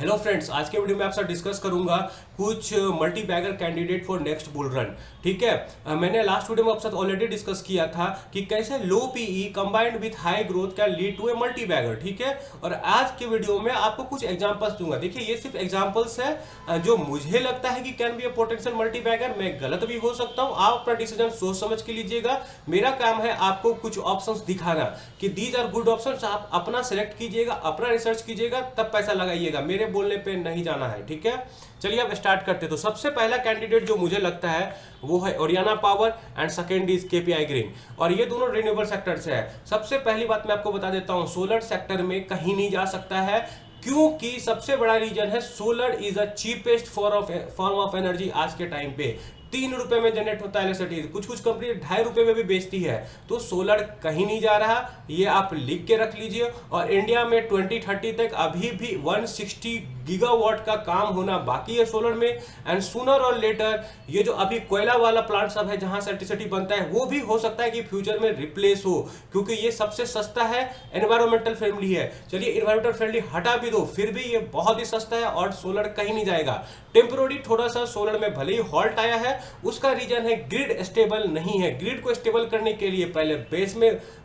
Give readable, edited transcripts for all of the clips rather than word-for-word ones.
Hello friends, आज के video में आपसे डिस्कस करूंगा कुछ multi bagger candidate for next bull run. ठीक है। मैंने लास्ट वीडियो में आपके साथ ऑलरेडी डिस्कस किया था कि कैसे low PE combined with high growth can lead to a multi bagger. ठीक है। और आज के वीडियो में आपको कुछ एग्जांपल्स दूंगा। देखिए, ये सिर्फ एग्जांपल्स है जो मुझे लगता है कि can be a potential multi bagger. मैं गलत भी हो सकता हूं, आप अपना डिसीजन सोच समझ के लीजिएगा। मेरा काम है आपको कुछ ऑप्शंस दिखाना कि दीज आर गुड ऑप्शंस। आप अपना सेलेक्ट कीजिएगा, अपना रिसर्च कीजिएगा, तब पैसा लगाइएगा, मेरे बोलने पे नहीं जाना है। ठीक है। चलिए अब स्टार्ट करते हैं। तो सबसे पहला कैंडिडेट जो मुझे लगता है वो है Oriana power and second is KPI green, और ये दोनों रिन्यूएबल सेक्टर से है। सबसे पहली बात मैं आपको बता देता हूं, सोलर सेक्टर में कहीं नहीं जा सकता है, क्योंकि सबसे बड़ा रीजन है solar is a cheapest form of energy आज के टाइम पे। 3 रुपए में जनरेट होता है इलेक्ट्रिसिटी, कुछ कुछ कंपनी 2.5 रुपए में भी बेचती है। तो सोलर कहीं नहीं जा रहा, ये आप लिख के रख लीजिए। और इंडिया में 2030 तक अभी भी 160 गीगावाट का काम होना बाकी है सोलर में। एंड सूनर और लेटर ये जो अभी कोयला वाला प्लांट सब है जहां से इलेक्ट्रिसिटी बनता है, वो भी हो सकता है कि फ्यूचर में रिप्लेस हो, क्योंकि ये सबसे सस्ता है, एनवायरमेंटल फ्रेंडली है। चलिए एनवायरमेंटल फ्रेंडली हटा भी दो, फिर भी ये बहुत ही सस्ता है और सोलर कहीं नहीं जाएगा। टेम्पोररी थोड़ा सा सोलर में भले ही हॉल्ट आया है, उसका रीजन है ग्रिड स्टेबल नहीं है। ग्रिड को स्टेबल करने के लिए पहले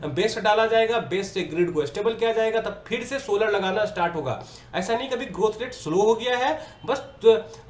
बेस डाला जाएगा, बेस से ग्रिड को स्टेबल किया जाएगा, तब फिर से सोलर लगाना स्टार्ट होगा। ऐसा नहीं कभी ग्रोथ रेट स्लो हो गया है, बस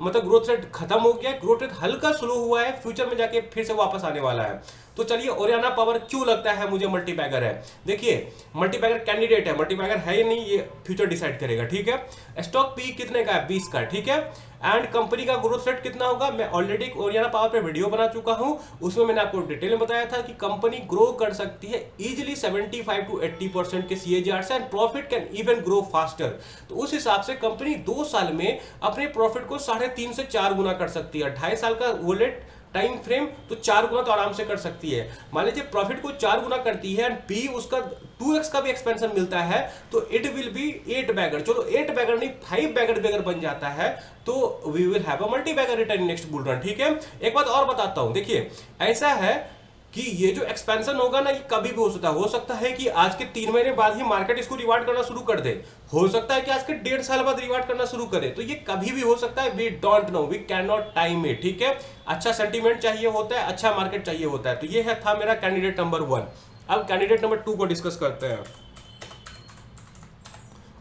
मतलब ग्रोथ रेट खत्म हो गया है, ग्रोथ रेट हल्का स्लो हुआ है, फ्यूचर में जाके फिर से वापस आने वाला है। तो चलिए ओरियाना पावर क्यों लगता है मुझे मल्टी बैगर है। देखिए, मल्टी बैगर कैंडिडेट है, मल्टी बैगर है या नहीं ये फ्यूचर डिसाइड करेगा। ठीक है। स्टॉक पी कितने का है? 20 का। ठीक है। एंड कंपनी का ग्रोथ रेट कितना होगा? मैं ऑलरेडी ओरियाना पावर पे वीडियो बना चुका हूं, उसमें मैंने आपको डिटेल में बताया था कि कंपनी ग्रो कर सकती है इजिली 75 to 80% के सीएजीआर से, and profit can even grow faster. तो उस हिसाब से कंपनी 2 साल में अपने प्रॉफिट को 3.5 से 4 गुना कर सकती है। 2.5 साल का वोलेट टाइम फ्रेम, तो 4 गुना तो आराम से कर सकती है। मान लीजिए प्रॉफिट को 4 गुना करती है एंड पी उसका 2x का भी एक्सपेंशन मिलता है, तो इट विल बी 8 बैगर। चलो 8 बैगर नहीं, 5 बैगर बन जाता है, तो we will have a multi bagger return next bull run. ठीक है। एक बात और बताता हूं, देखिए ऐसा है कि ये जो एक्सपेंशन होगा ना, ये कभी भी हो सकता है कि आज के 3 महीने बाद ही मार्केट इसको रिवार्ड करना शुरू कर दे, हो सकता है कि आज के 1.5 साल बाद रिवार्ड करना शुरू करे, तो ये कभी भी हो सकता है। We don't know, we can not time it. ठीक है। अच्छा सेंटीमेंट चाहिए होता है, अच्छा मार्केट चाहिए होता है। तो ये था मेरा कैंडिडेट नंबर 1। अब कैंडिडेट नंबर 2 को डिस्कस करते हैं।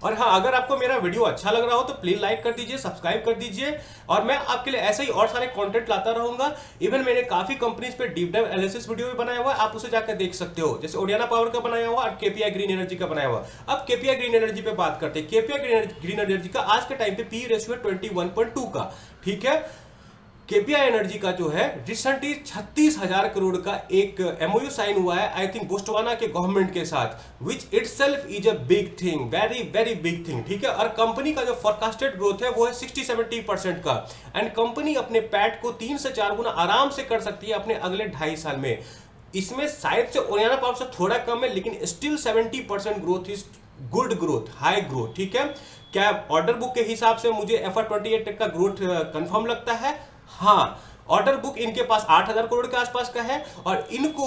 और हाँ, अगर आपको मेरा वीडियो अच्छा लग रहा हो तो प्लीज लाइक कर दीजिए, सब्सक्राइब कर दीजिए, और मैं आपके लिए ऐसे ही और सारे कंटेंट लाता रहूंगा। इवन मैंने काफी कंपनीज पे डीप डाइव एनालिसिस वीडियो भी बनाया हुआ है, आप उसे जाकर देख सकते हो, जैसे ओरियाना पावर का बनाया हुआ और केपीआई ग्रीन एनर्जी का बनाया हुआ। अब केपीआई ग्रीन एनर्जी पे बात करते हैं। केपीआई ग्रीन एनर्जी का आज के टाइम पे पी रेशियो है 21.2 का। ठीक है। केपीआई एनर्जी का जो है रिसेंटली 36,000 करोड़ का एक एमओयू साइन हुआ है, आई थिंक बोस्टवाना के गवर्नमेंट के साथ, which itself is a big thing, very very big thing. ठीक है। और कंपनी का जो फोरकास्टेड ग्रोथ है वो है 60-70% का, एंड कंपनी अपने पैट को 3 से 4 गुना आराम से कर सकती है अपने अगले 2.5 साल में। इसमें शायद से ओरियाना पावर से थोड़ा कम है, लेकिन still 70% growth is good growth, high growth. ठीक है। क्या ऑर्डर बुक के हिसाब से मुझे FY28 तक का ग्रोथ कंफर्म लगता है? हाँ, ऑर्डर बुक इनके पास 8,000 करोड़ के आसपास का है, और इनको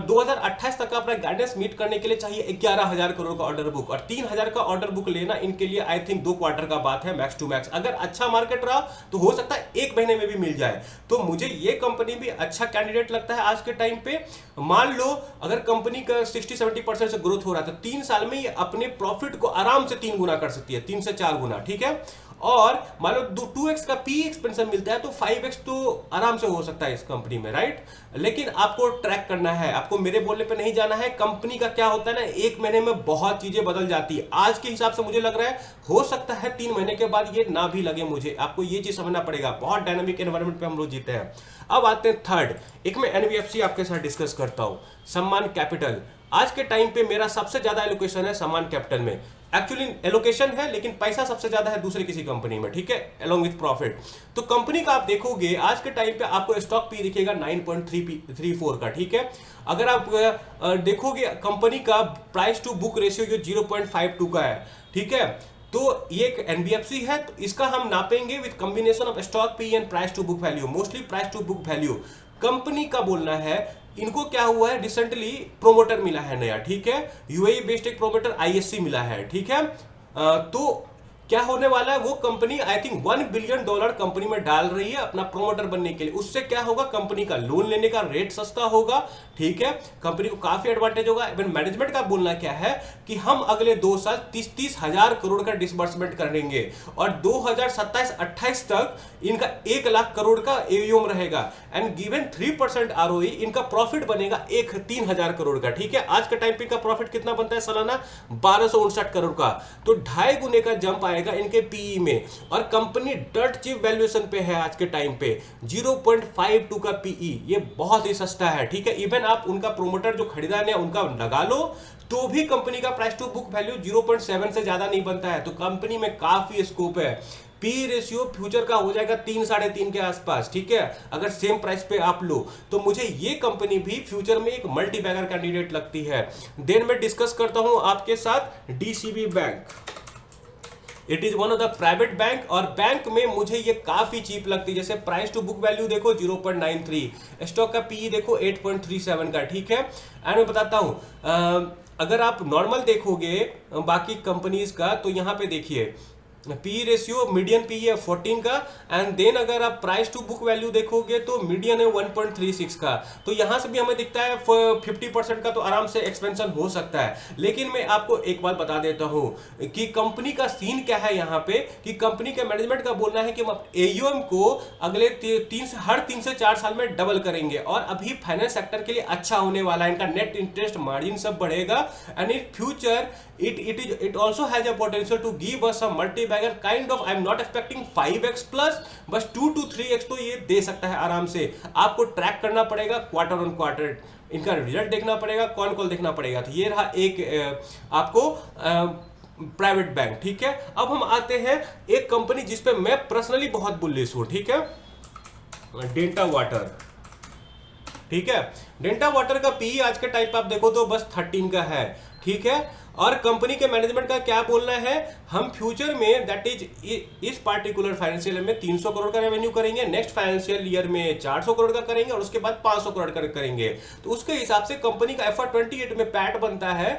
2028 तक का अपना गाइडेंस मीट करने के लिए चाहिए 11,000 करोड़ का ऑर्डर बुक, और 3,000 का ऑर्डर बुक लेना इनके लिए आई थिंक 2 क्वार्टर का बात है मैक्स टू मैक्स। अगर अच्छा मार्केट रहा तो हो सकता है 1 महीने में भी मिल जाए। तो मुझे ये कंपनी भी अच्छा कैंडिडेट लगता है आज के टाइम पे। मान लो अगर कंपनी का 60-70% से ग्रोथ हो रहा है, तो 3 साल में ये अपने प्रॉफिट को आराम से 3 गुना कर सकती है, 3 से 4 गुना। ठीक है। और मान लो 2x का पी एक्सपेंशन मिलता है, तो 5x तो आराम से हो सकता है इस कंपनी में, राइट। लेकिन आपको ट्रैक करना है, आपको मेरे बोलने पे नहीं जाना है। कंपनी का क्या होता है ना, 1 महीने में बहुत चीजें बदल जाती है। आज के हिसाब से मुझे लग रहा है हो सकता है 3 महीने के बाद ये ना भी लगे मुझे। आपको ये चीज समझना पड़ेगा, बहुत डायनामिक एनवायरनमेंट पे हम लोग जीते हैं। अब आते हैं थर्ड, एक मैं एनबीएफसी आपके साथ डिस्कस करता हूं, सम्मान कैपिटल। आज के टाइम पे मेरा सबसे ज्यादा एलोकेशन है सम्मान कैपिटल में। एक्चुअली एलोकेशन है, लेकिन पैसा सबसे ज्यादा है दूसरे किसी कंपनी में। ठीक है। Along with profit. तो कंपनी का आप देखोगे आज के टाइम पे आपको स्टॉक पी दिखेगा 9.34 का। ठीक है। अगर आप देखोगे कंपनी का प्राइस टू बुक रेशियो जो 0.52 का है। ठीक है। तो ये एक एनबीएफसी है, तो इसका हम नापेंगे with combination of stock P and price to book value, mostly price to book value. Company का बोलना है, इनको क्या हुआ है, रिसेंटली प्रोमोटर मिला है नया। ठीक है। यूएई बेस्ड एक प्रोमोटर आईएससी मिला है। ठीक है। तो क्या होने वाला है, वो company I think $1 billion company में डाल रही है अपना प्रोमोटर बनने के लिए। उससे क्या होगा, कंपनी का लोन लेने का रेट सस्ता होगा, ठीक है, कंपनी को काफी एडवांटेज होगा। इवन मैनेजमेंट का बोलना क्या है कि हम अगले 2 साल 30 हजार करोड़ का डिसबर्समेंट करेंगे और 2027-28 तक इनका 1 लाख करोड़ का एयूएम रहेगा एंड गिवन 3% आरओई, इनका प्रॉफिट बनेगा 3,000 करोड़ का, ठीक है। आज के टाइम पे इनका प्रॉफिट कितना बनता है सालाना, 1259 करोड़ का, तो 2.5 गुने का जंप आएगा इनके पीई में। और कंपनी डर्ट चीप वैल्यूएशन पे है आज के टाइम पे, 0.52 का पीई, ये बहुत ही सस्ता है, ठीक है। इवन आप उनका प्रोमोटर जो खरीदार है उनका लगा लो तो भी कंपनी का प्राइस टू बुक वैल्यू 0.7 से ज्यादा नहीं बनता है, तो कंपनी में काफी स्कोप है। पी रेशियो फ्यूचर का हो जाएगा 3-3.5 के आसपास, ठीक है, अगर सेम प्राइस पे आप लो तो मुझे ये कंपनी भी फ्यूचर में एक मल्टी बैगर कैंडिडेट लगती है। देन मैं डिस्कस करता हूं आपके साथ DCB bank. It is one of the private bank और बैंक में मुझे ये काफी चीप लगती है। जैसे प्राइस टू बुक वैल्यू देखो 0.93, स्टॉक का पीई देखो 8.37 का, ठीक है। एंड मैं बताता हूं अगर आप नॉर्मल देखोगे बाकी कंपनीज का तो यहां पे देखिए पी रेशियो मीडियन पी है 14 का एंड देन अगर आप प्राइस टू बुक वैल्यू देखोगे तो मीडियन है 1.36 का, तो यहां से भी हमें दिखता है 50% का तो आराम से एक्सपेंशन हो सकता है। लेकिन मैं आपको एक बात बता देता हूं कि कंपनी का सीन क्या है यहाँ पे कि कंपनी के मैनेजमेंट का बोलना है कि हम एयूएम को अगले हर 3 से 4 साल में डबल करेंगे और अभी फाइनेंस सेक्टर के लिए अच्छा होने वाला है, इनका नेट इंटरेस्ट मार्जिन सब बढ़ेगा and in future it also has a potential to give us a multi-bagger kind of, I'm not expecting 5x plus, बस 2 to 3x तो ये दे सकता है आराम से। आपको ट्रैक करना पड़ेगा क्वार्टर ऑन क्वार्टर, इनका रिजल्ट देखना पड़ेगा, कौन कॉल देखना पड़ेगा। तो ये रहा एक आपको प्राइवेट बैंक, ठीक है। अब हम आते हैं एक कंपनी जिसपे मैं पर्सनली बहुत बुलिश हूं, ठीक है, डेल्टा वाटर, ठीक है। डेल्टा वाटर का पी आज के टाइप आप देखो तो बस 13 का है, ठीक है। और कंपनी के मैनेजमेंट का क्या बोलना है, हम फ्यूचर में दैट इज इस पार्टिकुलर फाइनेंशियल ईयर में 300 करोड़ का रेवेन्यू करेंगे, नेक्स्ट फाइनेंशियल ईयर में 400 करोड़ का करेंगे और उसके बाद 500 करोड़ का करेंगे। तो उसके हिसाब से कंपनी का FY28 में पैट बनता है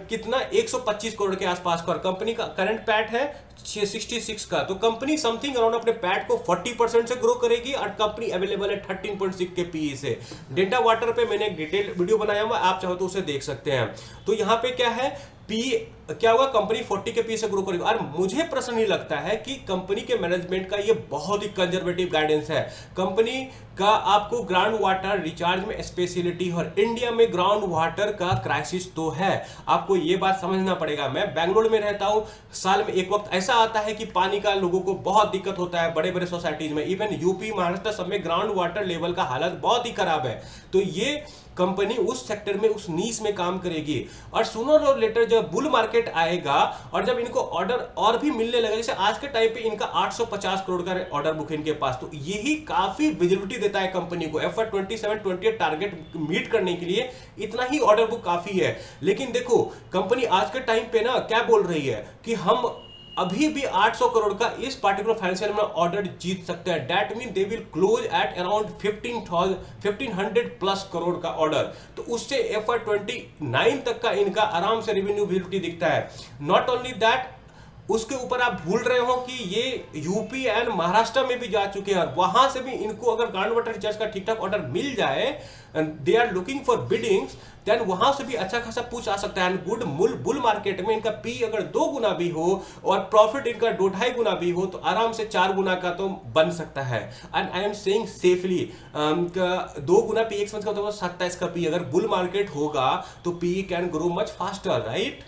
कितना 125 करोड़ के आसपास पर। कंपनी का करंट पैट है 66 का, तो कंपनी समथिंग अराउंड अपने पैट को 40% से ग्रो करेगी और कंपनी अवेलेबल है 13.6 के पीई से। डेल्टा वाटर पे मैंने एक डिटेल वीडियो बनाया हुआ, आप चाहो तो उसे देख सकते हैं। तो यहां पे क्या है, पी क्या होगा, कंपनी 40 के पी से ग्रो करेगी। और मुझे पर्सनली लगता है कि कंपनी के मैनेजमेंट का ये बहुत ही कंजर्वेटिव गाइडेंस है। कंपनी का आपको ग्राउंड वाटर रिचार्ज में स्पेशलिटी और इंडिया में ग्राउंड वाटर का क्राइसिस तो है, आपको ये बात समझना पड़ेगा। मैं बैंगलोर में रहता हूं, साल में एक वक्त ऐसा आता है कि पानी का लोगों को बहुत दिक्कत होता है बड़े बड़े सोसाइटीज में, इवन यूपी महाराष्ट्र सब में ग्राउंड वाटर लेवल का हालत बहुत ही खराब है। तो ये कंपनी उस सेक्टर में उस नीश में काम करेगी और सूनर और लेटर जब बुल मार्केट आएगा और जब इनको ऑर्डर और भी मिलने लगे, जैसे आज के टाइम पे इनका 850 करोड़ का ऑर्डर बुक इनके पास, तो यही काफी विजिबिलिटी देता है कंपनी को FY27-28 टारगेट मीट करने के लिए। इतना ही ऑर्डर बुक काफी है। लेकिन देखो कंपनी आज के टाइम पे ना क्या बोल रही है कि हम अभी भी 800 करोड़ का इस पार्टिकुलर फाइनेंशियल में ऑर्डर जीत सकते हैं। That mean they will close at around 1500 plus crore का ऑर्डर। तो उससे FY29 तक का इनका आराम से रेवेन्यू विजिबिलिटी दिखता है। नॉट ओनली दैट, उसके ऊपर आप भूल रहे हो कि ये यूपी एंड महाराष्ट्र में भी जा चुके हैं, वहां से भी इनको अगर ग्राउंड वाटर रिचार्ज का ठीक ठाक ऑर्डर मिल जाए, they are looking for biddings, then वहां से भी अच्छा खासा पूछ आ सकता है। गुड बुल मार्केट में इनका पी अगर 2 गुना भी हो और प्रॉफिट इनका 2-2.5 गुना भी हो तो आराम से 4 गुना का तो बन सकता है। And I am saying safely 2 Guna P expense का तो 27 का पी, अगर बुल मार्केट होगा तो P can grow much faster, right,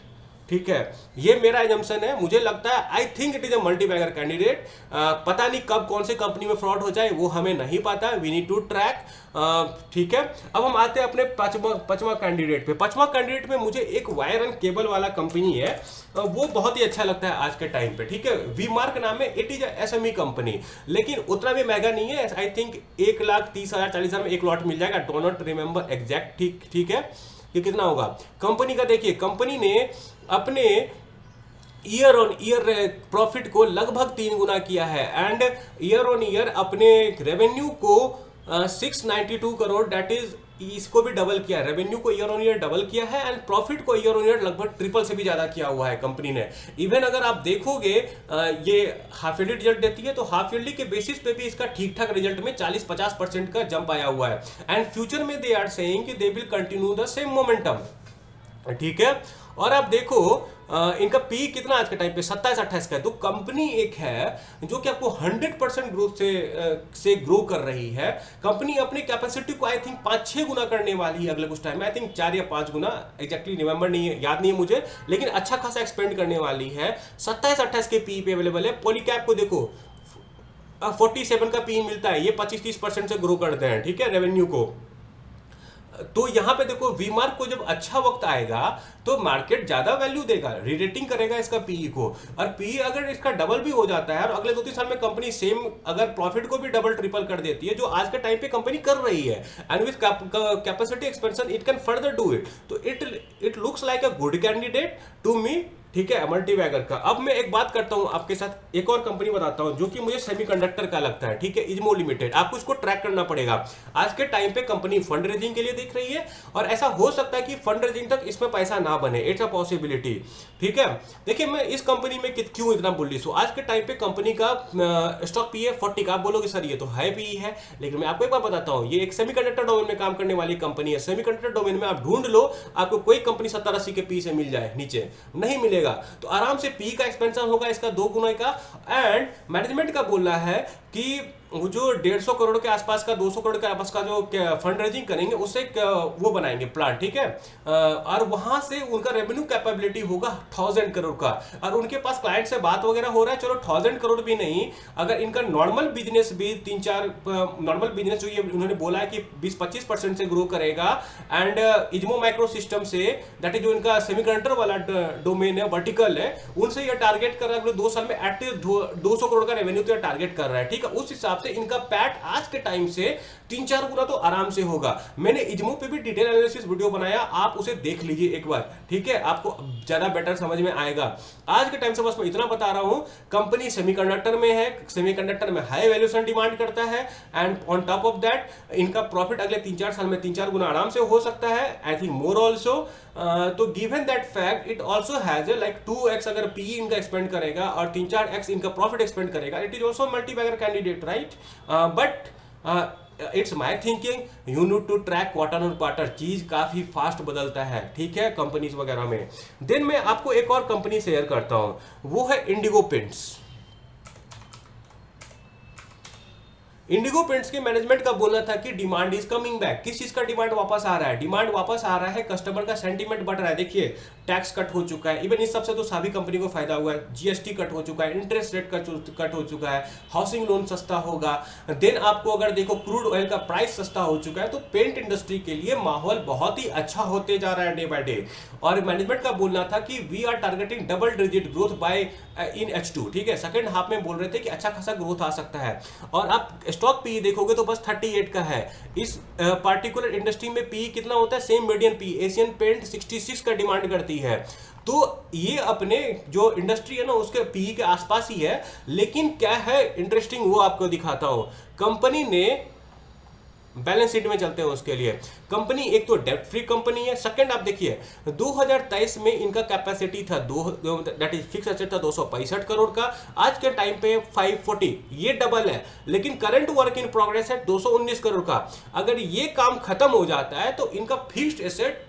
ठीक है। ये मेरा एजम्पशन है, मुझे लगता है I think it is a multi bagger candidate. पता नहीं कब कौन से कंपनी में फ्रॉड हो जाए वो हमें नहीं पता, वी नीड टू ट्रैक, ठीक है। अब हम आते हैं अपने पांचवा कैंडिडेट पे। पांचवा कैंडिडेट में मुझे एक वायर एंड केबल वाला कंपनी है, वो बहुत ही अच्छा लगता है आज के टाइम पे, ठीक है। वी मार्क नाम है, इट इज SME कंपनी, लेकिन उतना भी महंगा नहीं है। आई थिंक 1,30,000-40,000 में एक लॉट मिल जाएगा, डो नॉट रिमेंबर एग्जैक्ट, ठीक है, ये कितना होगा। कंपनी का देखिए, कंपनी ने अपने ईयर ऑन ईयर प्रॉफिट को लगभग 3 गुना किया है एंड ईयर ऑन ईयर अपने रेवेन्यू को 692 करोड़ दैट इज इसको भी डबल किया है, रेवेन्यू को ईयर ऑन ईयर डबल किया है एंड प्रॉफिट को ईयर ऑन ईयर लगभग ट्रिपल से भी ज्यादा किया हुआ है कंपनी ने। इवन अगर आप देखोगे ये हाफ ईयरली रिजल्ट देती है तो हाफ ईयरली के बेसिस पे भी इसका ठीक ठाक रिजल्ट में 40-50% का जंप आया हुआ है एंड फ्यूचर में दे आर सेइंग कि they will continue the same momentum, ठीक है। और आप देखो इनका पी कितना आज के टाइम पे 27-28 का है। तो कंपनी एक है जो कि आपको 100% ग्रोथ से ग्रो कर रही है। कंपनी अपनी कैपेसिटी को आई थिंक 5-6 गुना करने वाली है अगले कुछ टाइम में, आई थिंक 4 या 5 गुना, एग्जैक्टली रिमेंबर नहीं है, याद नहीं है मुझे, लेकिन अच्छा खासा एक्सपेंड करने वाली है। 27-28 के पी पे अवेलेबल है। पॉलीकैब को देखो 47 का पी मिलता है, ये 25-30% से ग्रो करते हैं, ठीक है, रेवेन्यू को। तो यहां पे देखो वीमार्क को जब अच्छा वक्त आएगा तो मार्केट ज्यादा वैल्यू देगा, रीरेटिंग करेगा इसका पीई को, और पीई अगर इसका डबल भी हो जाता है और अगले 2-3 साल में कंपनी सेम अगर प्रॉफिट को भी डबल ट्रिपल कर देती है जो आज के टाइम पे कंपनी कर रही है and with capacity expansion it can further do it, तो it looks like a good candidate to me, ठीक है, मल्टीबैगर का। अब मैं एक बात करता हूं आपके साथ, एक और कंपनी बताता हूं जो कि मुझे सेमीकंडक्टर का लगता है, ठीक है, इजमो लिमिटेड। आपको इसको ट्रैक करना पड़ेगा। आज के टाइम पे कंपनी फंड रेजिंग के लिए देख रही है और ऐसा हो सकता है कि फंड रेजिंग तक इसमें पैसा ना बने, इट्स अ पॉसिबिलिटी, ठीक है। देखिए मैं इस कंपनी में क्यों इतना बुलिश हूं। आज के टाइम पे कंपनी का स्टॉक पी है 40 का। आप बोलोगे सर ये तो हाई पी है, लेकिन मैं आपको एक बात बताता हूं, ये एक सेमीकंडक्टर डोमेन में काम करने वाली कंपनी है। सेमीकंडक्टर डोमेन में आप ढूंढ लो, आपको कोई कंपनी 70-80 के पी से मिल जाए, नीचे नहीं मिलेगा। तो आराम से पी का एक्सपेंशन होगा इसका 2 गुना का। एंड मैनेजमेंट का बोलना है कि वो जो 150 करोड़ के आसपास का 200 करोड़ के आसपास का जो फंड रेजिंग करेंगे उससे वो बनाएंगे प्लांट, ठीक है, और वहां से उनका रेवेन्यू कैपेबिलिटी होगा 1000 करोड़ का। और उनके पास क्लाइंट से बात वगैरह हो रहा है, चलो 1000 करोड़ भी नहीं, अगर इनका नॉर्मल बिजनेस भी 3-4 नॉर्मल बिजनेस जो ये उन्होंने बोला है कि 20-25% से ग्रो करेगा एंड इजमो माइक्रो सिस्टम से, दैट इज जो इनका सेमीकंडक्टर वाला डोमेन है, वर्टिकल है, उनसे ये टारगेट कर रहा है अगले 2 साल में एटलीस्ट 200 करोड़ का रेवेन्यू तो टारगेट कर रहा है, ठीक है। उस हिसाब से इनका पैट आज के टाइम से 3-4 गुना तो आराम से होगा। मैंने इजमो पे भी डिटेल एनालिसिस वीडियो बनाया, आप उसे देख लीजिए एक बार, ठीक है, आपको ज्यादा बेटर समझ में आएगा। आज के टाइम से बस मैं इतना बता रहा हूं, कंपनी सेमीकंडक्टर में है, सेमीकंडक्टर में हाई वैल्यूएशन डिमांड करता है and on top of that इनका प्रॉफिट अगले 3-4 साल में 3-4 गुना आराम से हो सकता है, आई थिंक मोर ऑल्सो। तो given that fact it also has like 2x अगर पी इनका एक्सपेंड करेगा और 3-4x इनका प्रॉफिट एक्सपेंड करेगा, it is also multibagger candidate, right. But it's my thinking, you need to track quarter on quarter, चीज काफी fast बदलता है, ठीक है, कंपनीज वगैरह में। देन मैं आपको एक और कंपनी शेयर करता हूं, वो है इंडिगो पेंट्स। इंडिगो पेंट्स के मैनेजमेंट का बोलना था कि डिमांड इज कमिंग बैक। किस चीज का डिमांड वापस आ रहा है? डिमांड वापस आ रहा है, कस्टमर का सेंटीमेंट बढ़ रहा है। देखिए टैक्स कट हो चुका है, इवन इस सबसे तो सभी कंपनी को फायदा हुआ है, जीएसटी कट हो चुका है, इंटरेस्ट रेट कट हो चुका है, हाउसिंग लोन सस्ता होगा। देन आपको अगर देखो क्रूड ऑयल का प्राइस सस्ता हो चुका है, तो पेंट इंडस्ट्री के लिए माहौल बहुत ही अच्छा होते जा रहा है डे बाय डे। और मैनेजमेंट का बोलना था कि we are targeting double digit growth by in H2, ठीक है, सेकंड हाफ में बोल रहे थे कि अच्छा खासा ग्रोथ आ सकता है। और आप स्टॉक पी देखोगे तो बस 38 का है। इस पार्टिकुलर इंडस्ट्री में पी कितना होता है? Same median P Asian paint 66 का डिमांड करती है। तो ये अपने जो इंडस्ट्री है ना उसके पी के आसपास ही है। लेकिन क्या है इंटरेस्टिंग वो आपको दिखाता हूं। कंपनी ने बैलेंस शीट में चलते हैं उसके लिए, कंपनी एक तो डेब्ट फ्री कंपनी है। सेकंड आप देखिए 2023 में इनका कैपेसिटी था दैट इज फिक्स एसेट था 265 करोड़ का, आज के टाइम पे 540, ये डबल है। लेकिन करंट वर्क इन प्रोग्रेस है 219 करोड़ का। अगर ये काम खत्म हो जाता है तो इनका फिक्स्ड एसेट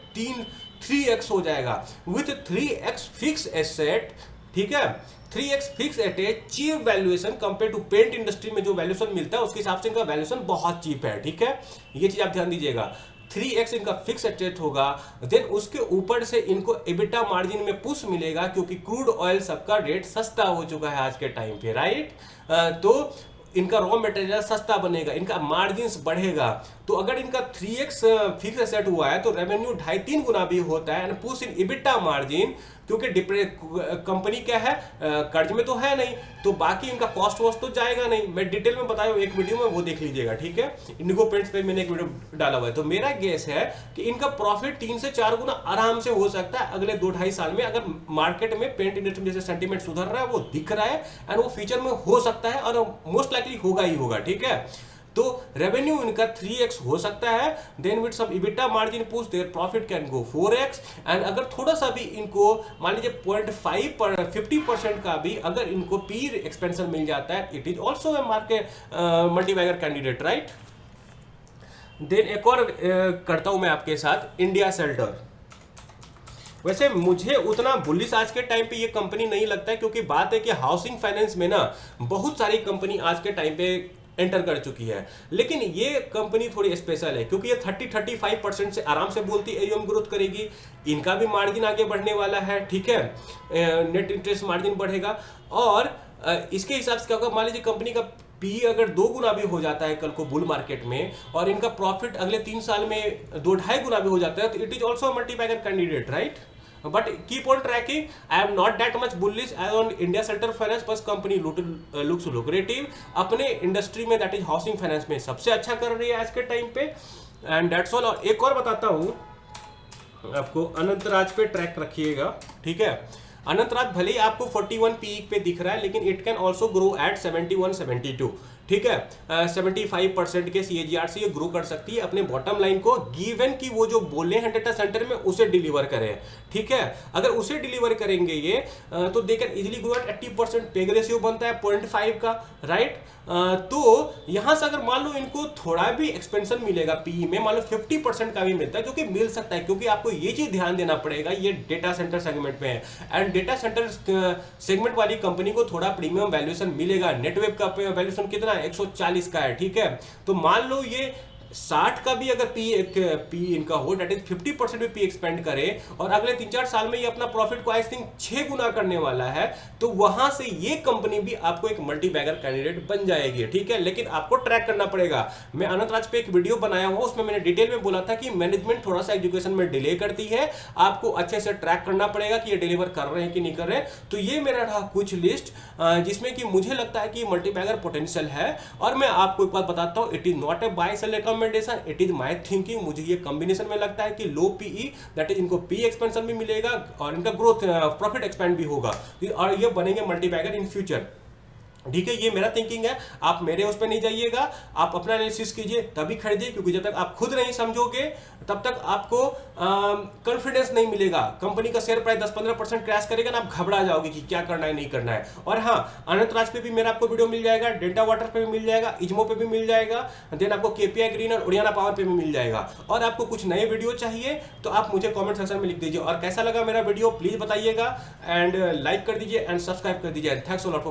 3x हो जाएगा। विथ 3x फिक्स एसेट, ठीक है, 3x fix at a cheap valuation compare to paint industry में जो वैल्यूएशन मिलता है उसके हिसाब से इनका वैल्यूएशन बहुत चीप है, ठीक है, ये चीज आप ध्यान दीजिएगा। 3x इनका फिक्स एसेट होगा। देन उसके ऊपर से इनको एबिटा मार्जिन में पुश मिलेगा क्योंकि क्रूड ऑयल सबका रेट सस्ता हो चुका है आज के टाइम पे, राइट। तो इनका रॉ मटेरियल सस्ता बनेगा, इनका मार्जिन बढ़ेगा। तो अगर इनका 3x फिक्स एसेट हुआ है तो रेवेन्यू 2.5-3 गुना भी होता है and push in EBITDA margin, क्योंकि कंपनी क्या है, कर्ज में तो है नहीं, तो बाकी इनका कॉस्ट वॉस्ट तो जाएगा नहीं। मैं डिटेल में बताया एक वीडियो में, वो देख लीजिएगा, ठीक है। इंडिगो पेंट्स पे मैंने एक वीडियो डाला हुआ है। तो मेरा गेस है कि इनका प्रॉफिट 3 से 4 गुना आराम से हो सकता है अगले 2-2.5 साल में, अगर मार्केट में पेंट इंडस्ट्री में जैसे सेंटीमेंट सुधर रहा है वो दिख रहा है एंड वो फ्यूचर में हो सकता है और मोस्ट लाइकली होगा ही होगा, ठीक है। तो रेवेन्यू इनका 3x हो सकता है, then with some EBITDA margin push their profit can go 4x, and अगर थोड़ा सा भी इनको मान लीजिए 0.5 पर 50% का भी अगर इनको पी एक्सपेंशन मिल जाता है, it is also a market multibagger candidate, right. Then एक और करता हूं मैं आपके साथ इंडिया शेल्टर। वैसे मुझे उतना बुलिश आज के टाइम पे ये कंपनी नहीं लगता है, क्योंकि बात है कि हाउसिंग फाइनेंस में ना बहुत सारी कंपनी आज के टाइम पे एंटर कर चुकी है, लेकिन ये कंपनी थोड़ी स्पेशल है क्योंकि ये 30-35% से आराम से बोलती एयूएम ग्रोथ करेगी, इनका भी मार्जिन आगे बढ़ने वाला है, ठीक है, नेट इंटरेस्ट मार्जिन बढ़ेगा, और इसके हिसाब से क्या होगा, मान लीजिए कंपनी का पी अगर 2 गुना भी हो जाता है कल को बुल मार्केट में, और इनका प्रॉफिट अगले 3 साल में 2-2.5 गुना भी हो जाता है, तो it is also multibagger candidate, right. But keep on tracking, I am not that much bullish as on India shelter finance, बस कंपनी लुक्स लुक्रेटिव, अपने इंडस्ट्री में दैट इज हाउसिंग फाइनेंस में सबसे अच्छा कर रही है आज के टाइम पे, एंड दैट्स ऑल। और एक और बताता हूँ आपको, अनंतराज पे ट्रैक रखिएगा, ठीक है। अनंतराज भले ही आपको 41 पीक पे दिख रहा है, लेकिन it can also grow at 71-72, ठीक है, 75% के CAGR से ये ग्रो कर सकती है अपने बॉटम लाइन को, गिवन कि वो जो बोले हैं डेटा सेंटर में उसे डिलीवर करें, ठीक है। अगर उसे डिलीवर करेंगे ये तो they can easily grow at 80%, peg ratio बनता है 0.5 का, राइट। तो यहां से अगर मान लो इनको थोड़ा भी एक्सपेंशन मिलेगा पीई में, मान लो 50% का भी मिलता है, क्योंकि मिल सकता है, क्योंकि आपको ये चीज ध्यान देना पड़ेगा, ये डेटा सेंटर सेगमेंट में है, एंड डेटा सेंटर सेगमेंट वाली कंपनी को थोड़ा प्रीमियम वैल्यूएशन मिलेगा। नेटवेब का वैल्यूएशन कितना है, 140 का है, ठीक है। तो मान लो ये 60 का भी अगर पी इनका हो, डेट इज 50% भी पी एक्सपेंड करे, और अगले 3-4 साल में ये अपना प्रॉफिट को आई थिंक 6 गुना करने वाला है, तो वहां से ये कंपनी भी आपको एक मल्टीबैगर कैंडिडेट बन जाएगी, ठीक है। लेकिन आपको ट्रैक करना पड़ेगा। मैं अनंतराज पे एक वीडियो बनाया हुआ, उसमें मैंने डिटेल में बोला था कि मैनेजमेंट थोड़ा सा एजुकेशन में डिले करती है, आपको अच्छे से ट्रैक करना पड़ेगा कि ये डिलीवर कर रहे हैं कि नहीं कर रहे। तो ये मेरा रहा कुछ लिस्ट जिसमें कि मुझे लगता है कि मल्टीबैगर पोटेंशियल है, और मैं आपको एक बात बताता हूं, it is not a buy sell recommendation, it is my thinking. मुझे ये कॉम्बिनेशन में लगता है कि लो पीई, दैट इज इनको पी एक्सपेंशन भी मिलेगा और इनका ग्रोथ प्रॉफिट एक्सपेंड भी होगा, और ये बनेंगे मल्टीबैगर इन फ्यूचर, ठीक है। ये मेरा थिंकिंग है, आप मेरे उस पर नहीं जाइएगा, आप अपना एनालिसिस कीजिए तभी खरीदिए, क्योंकि जब तक आप खुद नहीं समझोगे तब तक आपको कॉन्फिडेंस नहीं मिलेगा। कंपनी का शेयर प्राइस 10-15% क्रैश करेगा ना, आप घबरा जाओगे कि क्या करना है नहीं करना है। और हाँ, अनंतराज पे भी मेरा आपको वीडियो मिल जाएगा, डेल्टा वाटर पे भी मिल जाएगा, इजमो पे भी मिल जाएगा, देन आपको केपीआई ग्रीन और ओरियाना पावर पे भी मिल जाएगा। और आपको कुछ नए वीडियो चाहिए तो आप मुझे कॉमेंट सेक्शन में लिख दीजिए, और कैसा लगा मेरा वीडियो प्लीज बताइएगा, एंड लाइक कर दीजिए एंड सब्सक्राइब कर दीजिए। Thanks a lot.